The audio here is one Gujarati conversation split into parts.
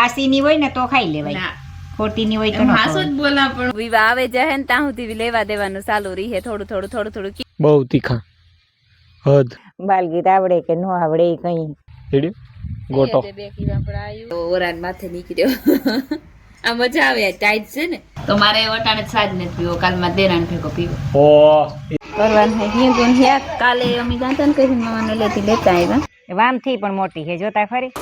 હાસી ની હોય ને તો ખાઈ લેવાય, ખોટી ની હોય તો હાસો જ બોલા પણ વિવા આવે જાય ને ત્યાં સુધી લેવા દેવાનું ચાલુ રહે, થોડું થોડું થોડું થોડું. બહુ તીખા હદ બાલગીત આવડે કે નો આવડે એ કઈ ગોટો ઓરાન માથે નીકળ્યો. આ મજા આવે, ટાઈટ છે ને તો મારે વટાણે છાજ નથી પીવો, કાલમાં દેરાણ ભેગો પીવો કરવાનું. કાલે અમે ગાતા ને કહી મામાને લેતા આવ્યા, વામ થી પણ મોટી છે જોતા ખરી.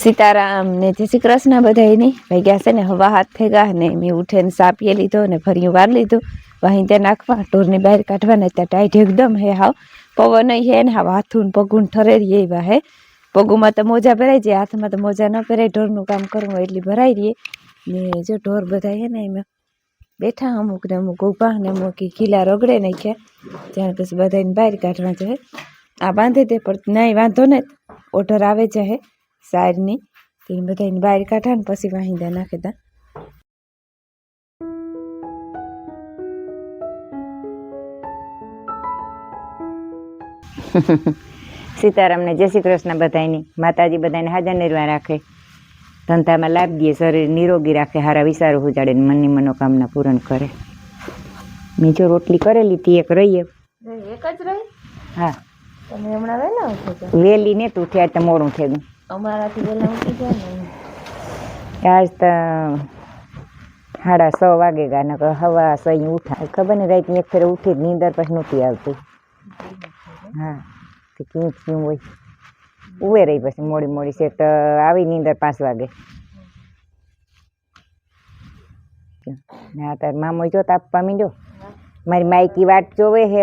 સીતારામ ને જય શ્રી કૃષ્ણ બધાય ની ભાઈ ગયા છે ને હવા હાથ થઈ ગયા ને મેં ઉઠે ને સા પીએ લીધો ને ફરી વાર લીધું વહી ત્યાં નાખવા ઢોરની બહાર કાઢવા ને ત્યાં ટાઈટ એકદમ હે હાવ પવન હે ને હાવ હાથું પગું ઠરેરીએ એવા હે. પગુમાં તો મોજા ભરાઈ જાય, હાથમાં તો મોજા ન ભરાય, ઢોરનું કામ કરવું એટલી ભરાઈ રહીએ ને. જો ઢોર બધા હે ને એમાં બેઠા અમુક ને અમુક ઊભા ને અમુક ખીલા રગડે નાખ્યા, ત્યાં પછી બધાને બહાર કાઢવા જાય. આ બાંધે તે પણ નહીં વાંધો ને, ઓઢર આવે જાય સારની તે બધાને બહાર કાઢા ને પછી વાહિંદા નાખી દા. સીતારામ ને જય શ્રી કૃષ્ણ બધાની. માતાજી બધાને હાજર નિર્વાહ રાખે, ધંધામાં લાભ દે, શરીર નિરોગી રાખે, હારા વિચારો ઉજાડે ને મનની મનોકામના પૂરણ કરે. મેં જો રોટલી કરેલી તી એક રહીએ. એક જ રહી? હા. તમે હમણાં વહેલા ઉઠો છો? વહેલી ને તું થયા તો મોડું થઈ ગયું. અમારાથી વહેલા ઉઠી જાય ને આજ તો 6:30 વાગે ગયા, નકર હવા 6 ઉઠા. ખબર ને રાતની એક ફેરે ઉઠી નીંદર પછી નહોતી આવતી. હા તે ક્યું હોય ઉવે રહી પછી મોડી મોડી છે તો આવી નીંદર 5 વાગે. હા તાર મામો જો તાપવા માંડ્યો, મારી માઈકી વાટ જોવે હે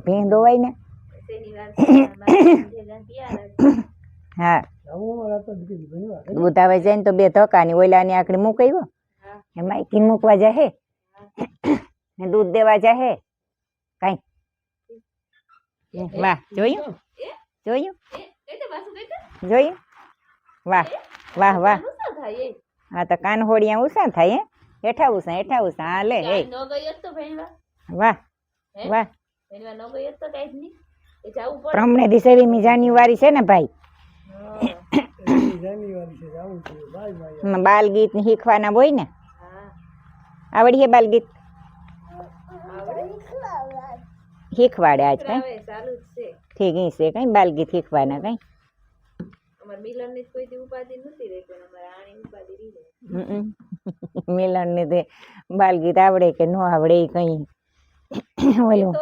ભીંગ દોવાય ને. હા દૂધ આવે જાય ને તો 2 ધક્કા ની ઓલાની આકડી મૂકાયો માઈકી મૂકવા જાય ને દૂધ દેવા જાય કઈ. વાહ જોયું જોયું જોયું, વાહ વાહ વાહ. હા તો કાનહોડિયા ઉષા થાય હે, હેઠા ઉષા હા લે. વાહ વાહ. પ્રમણે દિવસે 20 જાન્યુઆરી છે ને ભાઈ, બાલ ગીત શીખવાના હોય ને. આવડીએ બાલ ગીત શીખવાડે આજ કઈ ઠીક છે કઈ બાલ ગીત શીખવાના કઈ. મિલન ને તે બાલ ગીત આવડે કે ન આવડે કઈ ઓલું.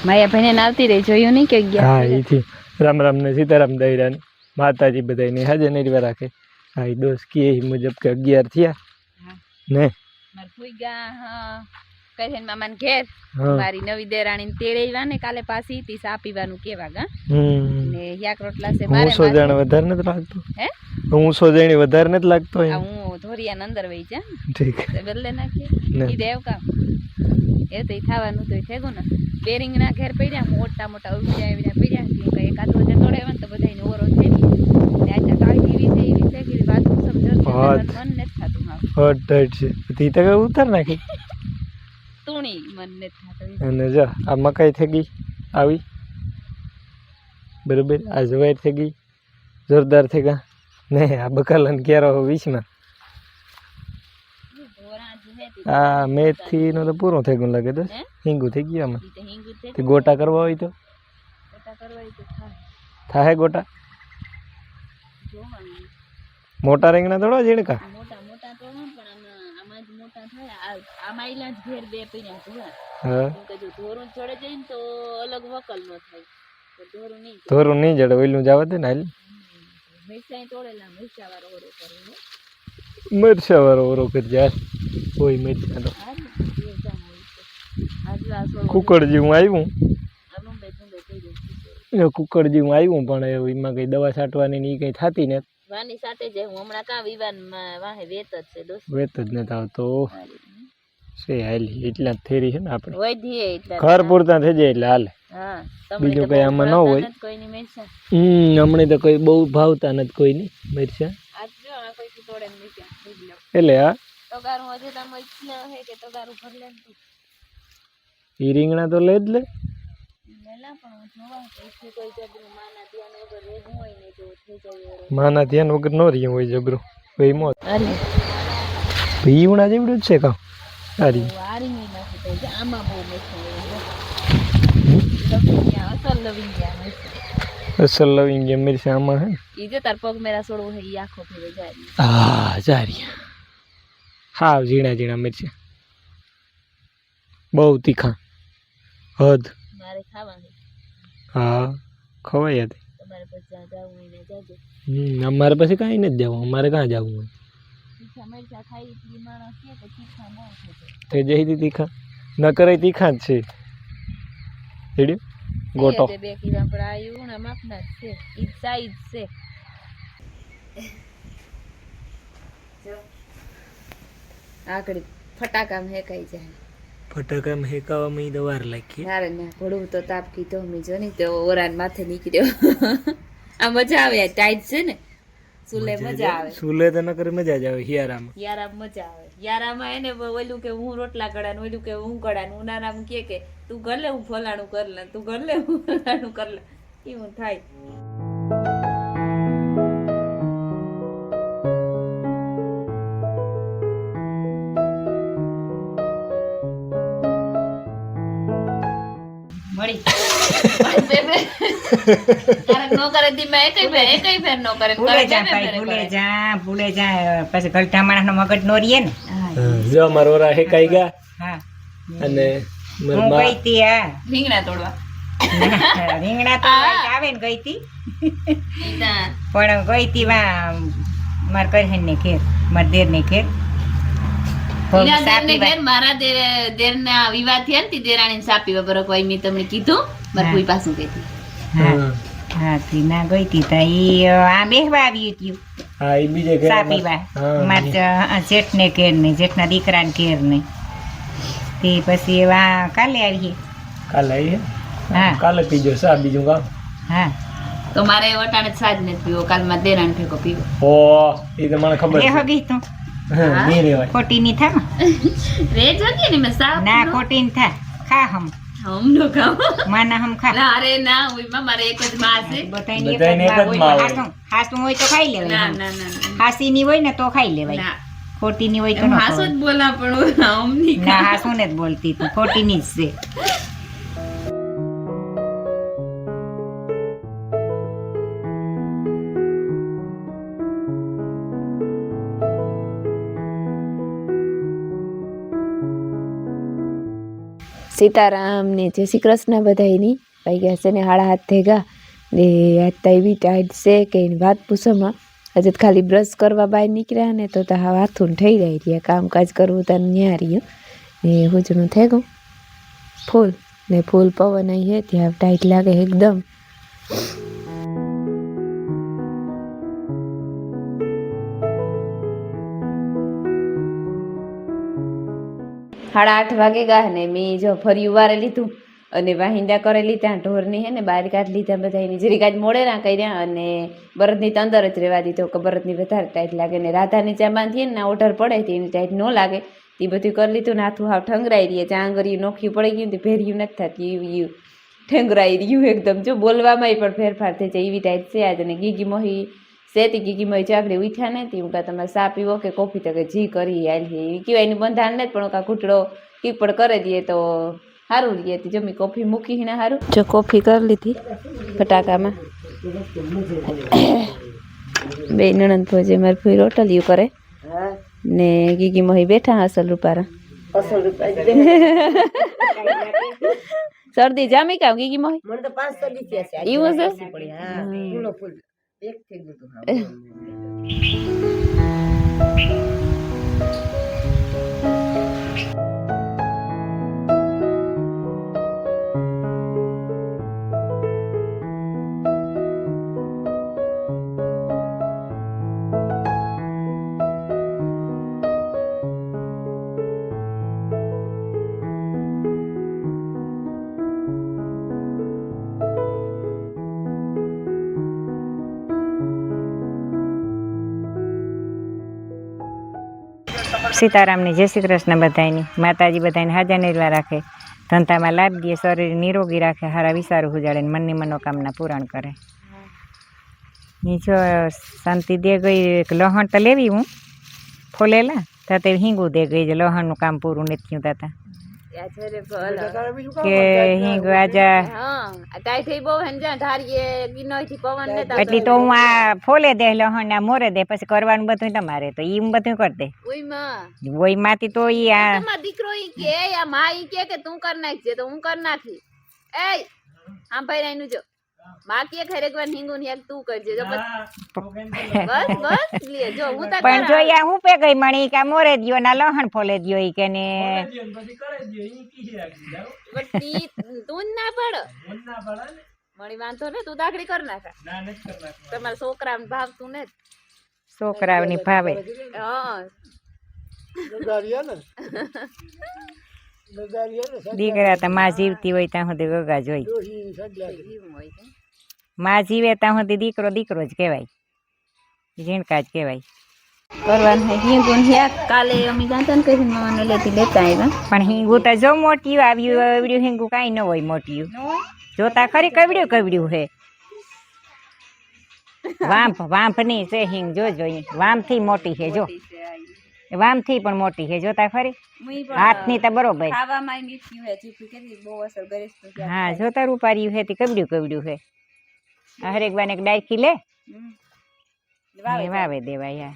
માયાભાઈ ને આવતી રહી, જોયું નહીં કે ગયા? હા એથી રામ રામ ને સીતારામ દઈરા માતાજી બધાને હાજર નિર્વાહ રાખે. હા એ દોસ્ત કે મુજબ કે 11 થયા ને માર ફુઈગા કહે મામાને ઘેર મારી નવી દેરાણી તેડેવા ને કાલે પાછી તી સા પીવાનું કેવા ગા ને યાક રોટલા છે મારે. હું 100 જણ વધારે નથી લાગતો હે? હું 100 જણી વધારે નથી લાગતો. હું ધોરિયા અંદર વઈ જા ઠીક બદલે નાખી ઈ દેવ કામ એ તો થવાનું તો થેગું ને. બેરિંગ ના ઘેર પડ્યા મોટા મોટા ઉર્જા આવીને પડ્યા કે એકાદ વજે તોડે તો બધાને ઓરો થઈ ને આજા કાળી એવી છે કે વાત સમજો મન નથી થાતું. હા હટ છે તી તો ઉતાર નાખી તુણી મન નથી થાતું. અને જો આ મકાઈ થઈ ગઈ આવી બરોબર, આ જવાઈ થઈ ગઈ જોરદાર થઈ ગયા ને. આ બકાલાને ક્યારો 20માં આ મેથી નો તો પૂરો થઈ ગયો લાગે. દસ હિંગુ થઈ ગયું આમાં. ગોટા કરવા હોય તો થાય ગોટા. મોટા રીંગણા થોડા ઝીણકા મોટા મોટા તો ના પણ આમાં જ મોટા થાય આમાં એલા જ ઘેર બે પીણા ધોવા હા કેમ કે જો ધોરું ચડે જાય ને તો અલગ વકલ ન થાય તો ધોરું નહીં થોડું નહીં જડે ઓઈલું જવા દે ને હાલ મિરચાઈ તોડેલા મિરચા વાળો ઓરો કર્યો મરચા વાળો ઓરો કરી જાય કોઈ મરચા તો કુકડ જેવું આવ્યું કુકડ જેવું આવ્યું પણ એમાં કઈ દવા છાંટવાની ને ઈ કઈ થતી ને વાની સાથે જ હું હમણાં કા વિવાન વાહે વેત જ છે દોસ્ત વેત જ નથી આવતો છે હાલી એટલા જ થેરી છે ને આપણે વધીએ એટલે ઘર પૂરતા થઈ જાય એટલે હાલે હા બીજું કઈ આમાં ન હોય કોઈની મિરચા હમણાં તો કોઈ બહુ ભાવતા નથી કોઈની મરચા આજ જો આ કોઈ તોડે મિરચા એટલે હા તગારું હજી તમે ઇચ્છા હે કે તગારું ભર લે તું ઈ રીંગણા તો લે જ લે લેલા પણ જોવા કે કોઈ જબરું માના ધ્યાન વગર રેગ હોય ને જો થઈ જાય માના ધ્યાન વગર ન રહ્યું હોય જબરું ભાઈ મોત અરે ભીવણા જેવડું જ છે કાં સારી વારી ની નાખી તો આમાં બહુ મસ્ત હોય અસલ લવિંગિયા મસ્ત અસલ લવિંગિયા મિરચા આમાં હે ઈ જો તાર પગ મેરા છોડવું હે ઈ આખો ફેરે જાય હા સારી હા ઝીણા ઝીણા મિરચા બહુ તીખા હદ મારે ખાવાનું હા ખવાય હતી તમારે પછી જ્યાં જવું હોય ને જાજો અમારે પછી કાંઈ નથી જવું અમારે કાં જવું હોય તીખા મરચા ખાઈ એટલી માણસ કે તીખા ન થઈ તે જઈ તીખા ન કરે તીખા જ છે રેડી ગોટો જાય બે કિલો પર આવ્યું ને માપના જ છે ઈ સાઈઝ છે આગળ ફટાકામાં હેકાઈ જાય ફટાકામાં હેકાવામાં ઈ વાર લાગી નારે ના ઘોડું તો તાપ કીધો મી જો ને તો ઓરાન માથે નીકળ્યો આ મજા આવે ટાઈટ છે ને સુલે મજા આવે સુલે તો ન કરે મજા જ આવે હિયારામાં મજા આવે યારામાં એને ઓલું કે હું રોટલા કડાનું ઓલું કે હું કડાનું ઉનાળામાં કે તું ઘર લે હું ફલાણું કર લે તું ઘર લે હું ફલાણું કર લે એવું થાય મળી નો કરે દી મેં એકઈ ફેર નો કરે ભૂલે જા પછી ગલઠા માણસ નો મગજ નો રીએ ને જો મારો ઓરા હેકાઈ ગયા હા અને હું ગઈ તી હા રીંગણા તોડવા રીંગણા તો આવે ને ગઈ તી પણ ગઈ તી વા માર કરહેન ને ઘેર માર દેર ને ઘેર મારા દેર ના વિવાહ થયા ને દેરાણી સાપી વગર કોઈ મેં તમને કીધું મારે કોઈ પાછું કહેતી હા તી ના ગઈ તી તા ઈ આ બેહવા આવ્યું હતું હા ઈ બીજે ઘરે સાપીવા માર જેઠ ને ઘેર ને જેઠના દીકરા ને ઘેર ને તે પછી એવા કાલે આવીએ કાલે આવીએ હા કાલે પીજો સા બીજું કામ હા તો મારે વટાણે સાજ નથી પીવો કાલ માં દેરાણી ભેગો પીવો ઓ ઈ તો મને ખબર એ હગી તું નહીં રેવાય ખોટી ની થા રે જગ્યા ને મેં સાપ ના ખોટી ની થા ખા હમ નો ખાવ માના હમ ખા ના અરે ના હોય મારે એક જ માં છે બધાને એક બધાને જ એક જ માં માં હોય હોય. હાસું હોય તો ખાઈ ના લેવાય ના ના હાસી ની હોય ને તો ખાઈ લેવાય ના ખોટી ની હોય તો ન હાસો જ ખવાય. બોલા પણ આમ નહીં ના હાસું ને જ બોલતી તું ખોટી ની જ છે सीताराम ने जय श्री कृष्ण बधाईनी भाई ગયા છે ને 7:30 થઈ ગયા ને આજ તો એવી ટાઈટ છે કે એની વાત પૂછોમાં આજે ખાલી બ્રશ કરવા બહાર નીકળ્યા ને તો હાથું થઈ રહી રહ્યા કામકાજ કરવું તો ન્યા રહ્યું ને હુજનું થઈ ગયું ફૂલ ને ફૂલ પવન અહીં હે ત્યાં ટાઈટ લાગે એકદમ साढ़े 8 वागे गया ने मैं जो फरी वारे लीधुं अने वाहिंदा करेली त्यां ढोरनी है ने बहार काढ लीधा बधाईनी जरीक आज मोड़े ना कर्या अने बरदनी तो अंदर ज रहेवा दीधो के बरदनी वधारे टाइट लागे ने राधा नीचा बांधीए ने ओढर पड़े तेनी टाइट न लागे ते बधुं कर लीधुं ने हाथुं हाव ठंगराई रही चांगरिયું नोखी पड़ी गयुं ते भेरिયું नथी थती एवी ठंगराई रह्યું एकदम जो बोलवामांय पण फेरफार थई जाय एवी टाइट छे आज ने गीगी मोही सेती गीगी मोही चाकड़ी उठ्या नथी हुं का तमे सा पीवो के कॉफी तो के जी करी हाल हे केवाय नी बंधाण ने पण का घूंटड़ो कीपड़ करे दिए तो हारू रही थी जो मैं कॉफी मूकी ने हारू जो कॉफी कर ली थी फटाका में બે નણંદ ભોજે મારી ફૂઈ રોટલીયું કરે ને ગીગી મોહી બેઠા અસલ રૂપારા શરદી જામી કામ ગીગી મોહી મને તો 5 શરદી થયા છે એવું છે હા ફૂલો ફૂલ એક થઈ ગયું હતું હા સીતારામની જય શ્રી કૃષ્ણ બધાયની માતાજી બધાને હાજર નિર્વા રાખે ધંધામાં લાભ દે શરીર નિરોગી રાખે હારા વિચારો ઉજાડે ને મનની મનોકામના પૂરણ કરે ની જો શાંતિ દે ગઈ લહણ તો લેવી હું ફોલેલા તાતે હિંગું દે ગઈ જે લહણનું કામ પૂરું નથી થયું તાતા કે હિંગ આજા એટલી તો હું આ ફોલે દે લહણ ને મોરે દે પછી કરવાનું બધું તમારે તો ઈ બધું કરી દે ઓય માતી તો ઈ આ દીકરો ઈ કે આ માં ઈ કે તું કર નાખજે તો હું કર નાખી એ આમ ભાઈ રાઈનું જો માં કે ખરે એકવાર હિંગુ ને એક તું કરજે જો બસ બસ લે જો હું તા પણ જો યા હું પે ગઈ મણી કા મોરે દિયો ના લહણ ફોલે દિયો ઈ કે ને બટી તું ના પડ મણી વાંધો ને તું દાખડી કર નાખ ના ન કર નાખ તમારા છોકરાને ભાવતું ને છોકરાઓની ભાવે હા દીકરા તો માં જીવતી હોય ત્યાં સુધી ગગા જોઈ માં જીવે ત્યાં સુધી દીકરો દીકરો જ કહેવાય ઝીણકા જ કહેવાય કરવાનું હે હિંગુન હિયા કાલે અમે જાતા ને કહી મામાને લેતા આવ્યા પણ હિંગુ તો જો મોટી આવ્યું એવડ્યું હિંગુ કાંઈ ન હોય મોટી જોતા ખરી કવડ્યું કવડ્યું હે વાંફ ની છે હિંગ જોજો વામથી મોટી છે જો વામથી પણ મોટી છે જોતા ખરી હાથની તો બરોબર હા જોતા રૂપાર્યું હે તે કવડ્યું કવડ્યું હે હરેક બાને એક ડાયકી લે વાવે દેવાય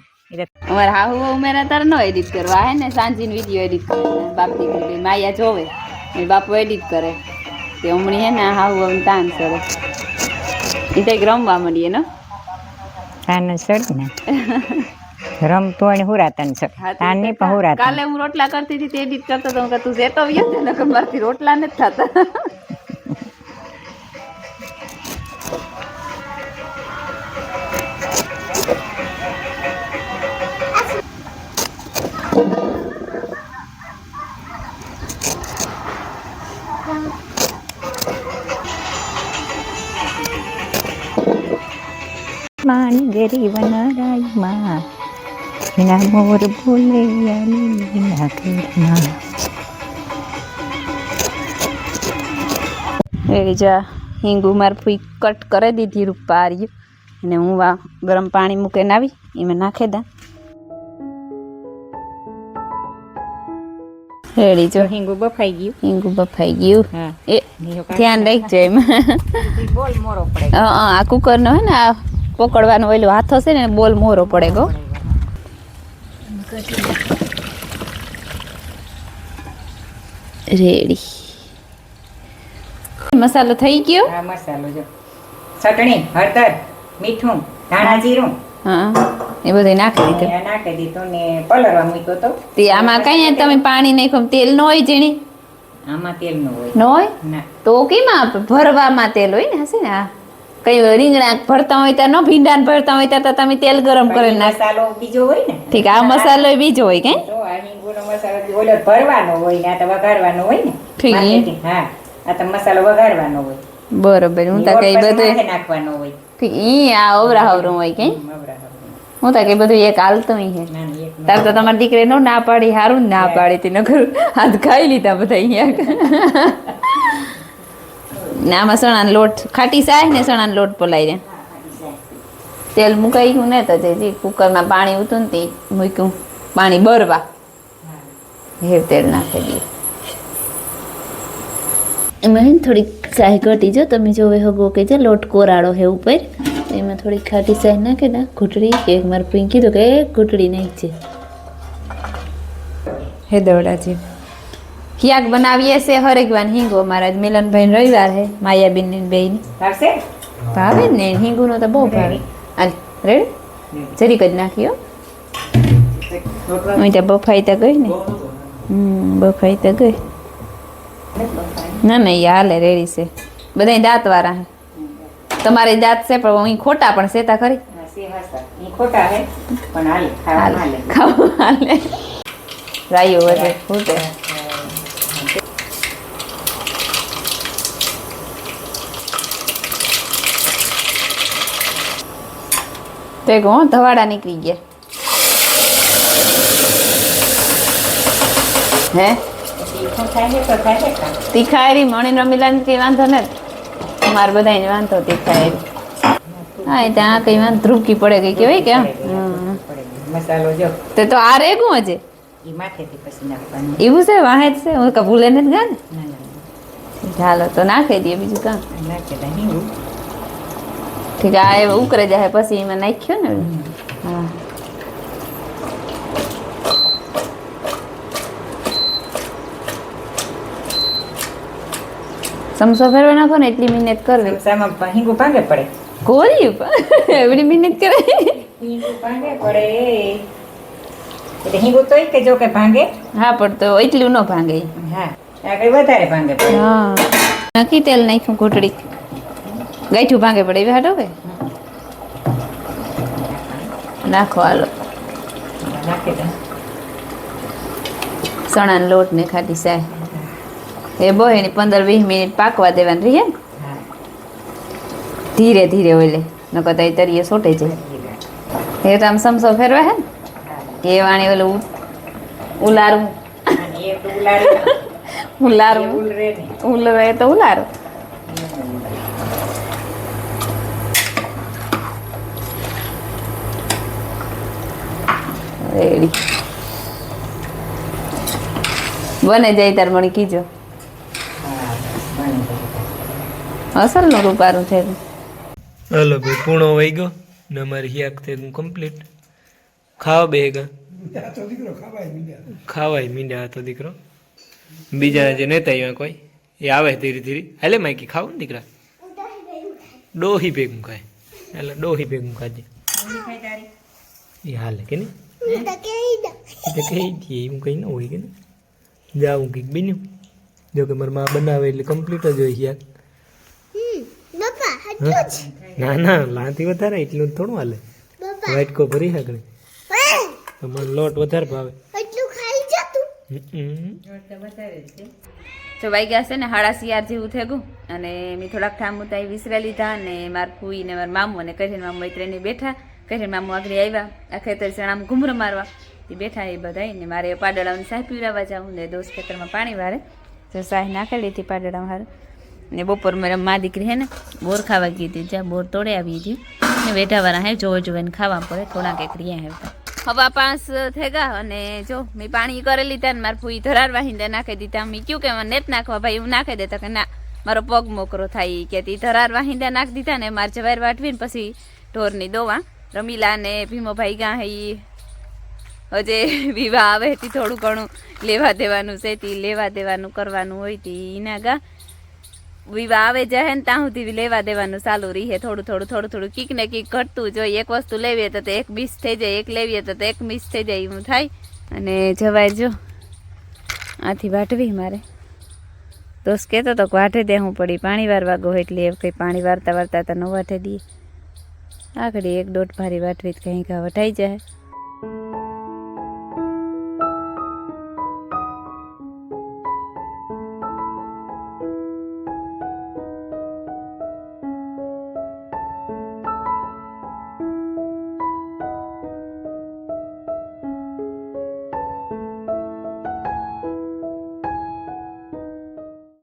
અમારા હાહુ ઉમેરા તાર નો એડિટ કરવા હે ને સાંજીન વિડીયો એડિટ કરે બાપ દીકરી માયા જોવે ને બાપુ એડિટ કરે તે હમણી હે ને હાહુ તાન સર ઈ તો રમવા મળીએ ને તાન સર ને રમતો અને હુરાતન સર તાન ને પણ હુરાતન કાલે હું રોટલા કરતી હતી તે એડિટ કરતો તો તું જેતો વ્યો ને કે મારથી રોટલા ન થતા માની ગરીબ નારાય માં વિના મોર બોલે વિના ઘરમાં એ જા હિંગુ માર ફૂઈ કટ કરી દીધી રૂપારી અને હું વા ગરમ પાણી મૂકીને આવી એમાં નાખી દા રેડી જો હિંગુ બફાઈ ગયું હિંગુ બફાઈ ગયું હા એ ધ્યાન રાખજો એમાં બોલ મોરો પડે આ કુકર નો હે ને આ પકડવાનો ઓલો હાથો છે ને બોલ મોરો પડે ગો રેડી મસાલો થઈ ગયો હા મસાલો જો ચટણી હળદર મીઠું ધાણા જીરું હા એ બધું નાખી દીધું નાખી દીધું ને પલળવા મૂક્યો તો તે આમાં કઈ તમે પાણી નાખ્યું તેલ ન હોય જેની આમાં તેલ ન હોય ન હોય ના તો કેમાં ભરવામાં તેલ હોય ને હશે ને આ કઈ રીંગણા ભરતા હોય ત્યાં ન ભીંડા ભરતા હોય ત્યાં તો તમે તેલ ગરમ કરીને નાખ મસાલો બીજો હોય ને ઠીક આ મસાલો બીજો હોય કે તો આ હિંગુનો મસાલો ઓલો ભરવાનો હોય ને આ તો વઘારવાનો હોય ને ઠીક. marketing, હા આ તો મસાલો વઘારવાનો હોય બરોબર હું તો કઈ બધું માથે નાખવાનો હોય ઠીક ઈ આ અવરા હવરું હોય કે હું તો કઈ બધું એક હાલતું હે તાર તો તમારી દીકરી નો ના પાડી હારું ના પાડી તી નકર હાથ ખાઈ લીધા બધા અહીંયા ને આમાં સણાનો લોટ ખાટી સાય ને સણાનો લોટ પલાઈ દે તેલ મુકાઈ ગયું ને તો જે કુકરમાં પાણી ઉતું ને તે મૂક્યું પાણી બરવા હે તેલ નાખી દઈએ એમાં હે ને થોડીક સાહી ઘટી જો તમે જોવે હગો કે જે લોટ કોરાળો હે ઉપર એમાં થોડી ખાટી સાઈ નાખે ને ઘૂંટડી કે એક મારે પૂઈ કીધું કે એક ઘૂંટડી નાખજે હેદવડા છે ક્યાંક બનાવીએ છે હરેકવાન હિંગો મારા મિલનભાઈ રવિવાર હે માયાબેન બેની ભાવશે ભાવે ને હિંગુનો તો બહુ ભાવે હાલ રેડી જરીક જ નાખ્યો અહીં તો બફાઈ તો ગઈ ને બફાઈ તો ગઈ ના ના એ હાલે રેડી છે બધા દાંત વાળા હે તમારે દાંત છે પણ અહીં ખોટા પણ સેતા ખરી ખોટા હે પણ હાલે ખાવા હાલે ખાવા હાલે રાયો વધે ફૂટે તે કહો ધવાડા નીકળી ગયા હે તીખાયરી મણી રમીલાને કઈ વાંધો નથી મારે બધાને વાંધો તીખાયરી હા એ ત્યાં કઈ વાંધો ધ્રુપકી પડે કઈ કેવાય કેમ મસાલો જો તે તો આ રેગું હજે ઈ માથેથી પછી નાખવાનું એવું છે વાહે જ છે હું ભૂલે નથી ગા ને ના ના ચાલો તો નાખી દઈએ બીજું કામ નાખે તો હિંગું ઠીક આ એ ઉકળે જાય પછી એમાં નાખ્યો ને હા સમસો ફેરવા નાખો ને એટલી મહેનત કરવી સમસામાં હિંગું ભાંગે પડે કોરી એવડી મહેનત કરે હિંગું ભાંગે પડે એટલે હિંગું તોય કે જો કે ભાંગે હા પણ તો એટલું ન ભાંગે હા આ કઈ વધારે ભાંગે પડે હા નાખી તેલ નાખ્યું ઘૂંટડી ગાંઠું ભાંગે પડે એવી હાટો કે નાખો હાલો નાખી દે ચણાનો લોટ ને ખાટી સાય એ બોહેની 15-20 મિનિટ પાકવા દેવાની રહીએ ને હા ધીરે ધીરે ઓલે નકર તો તરીએ સોટે જાય એ તો આમ સમસો ફેરવા હે ને કે વાણી ઓલું ઉલારું અને એક ઉલારે ઉલારું ઉલરે ને ઉલરે તો ઉલારું રેડી બને જાય તાર મને કીજો અસલનું રૂપારું છે હાલો ભાઈ પૂણો વહી ગયો ને અમારી હિયાક થઈ કમ્પ્લીટ ખાવા બે ગા ખાવાય મીંડા હતો દીકરો બીજા જે નેતા આવ્યા કોઈ એ આવે ધીરે ધીરે હાલે માઈકી ખાવું ને દીકરા ડોહી ભેગું ખાય એટલે ડોહી ભેગું ખાજે એ હાલે કે નહીં તો કહી દઈએ હું કંઈ ન હોય કે ને જાઉં કંઈક બીજું જો કે મારા માં બનાવે એટલે કમ્પ્લીટ જ હોય યાર ના ના લાંથી વધારે એટલું થોડું હાલે વાટકો ભરી શકણે તમારો લોટ વધારે ભાવે તો વાગ્યા છે ને 6:30 જેવું થઈ ગયું અને મેં થોડાક ઠામ ઉતાઈ વિસરા લીધા અને મારા ફૂઈ ને મારા મામુ અને કહીને મામુ મૈત્રીને બેઠા કહીને મામુ આગળ આવ્યા આ ખેતર ચણામાં ઘૂમરો મારવા એ બેઠા એ બધા ને મારે પાડળાની સાહ પીવડાવવા જાઉં ને દોસ્ત ખેતરમાં પાણી વારે તો સાહ નાખેલી હતી પાડળા હારે ને બપોર મારા મા દીકરી હે ને બોર ખાવા ગઈ હતી જ્યાં બોર તોડે આવી હતી ને વેઠાવાળા હે જોવે જોવે ખાવા પડે થોડાક એક રહ્યા હેવતા હવા 5 થઈ ગયા અને જો મેં પાણી કરી લીધા ને મારા ફૂઈ ધરાર વાહિંદે નાખી દીધા મેં કયું કે નેટ નાખવા ભાઈ હું નાખી દેતા કે ના મારો પગ મોકરો થાય કે તી ધરાર વાહિંદે નાખી દીધા ને મારે જવાર વાટવીને પછી ઢોરની દોવા રમીલા ને ભીમોભાઈ ગા હે હજે વિવાહ આવે તી થોડું ઘણું લેવા દેવાનું છે તી લેવા દેવાનું કરવાનું હોય તી એના ગા વિવાહ આવે જાય ને ત્યાં સુધી લેવા દેવાનું ચાલુ રહીએ થોડું કીક ને કીક ઘટતું જોઈએ એક વસ્તુ લેવીએ તો એક મિસ થઈ જાય એક લેવીએ તો એક મિસ થઈ જાય એવું થાય અને જવાય જો આથી વાટવી મારે દોસ્ત કહેતો તો વાટે દે હું પડી પાણી વારવા ગો એટલે એ કંઈ પાણી વારતા તો ન વાટે દઈએ આગળ 1-1.5 ભારી વાટવી કંઈ ઘા વટાઈ જાય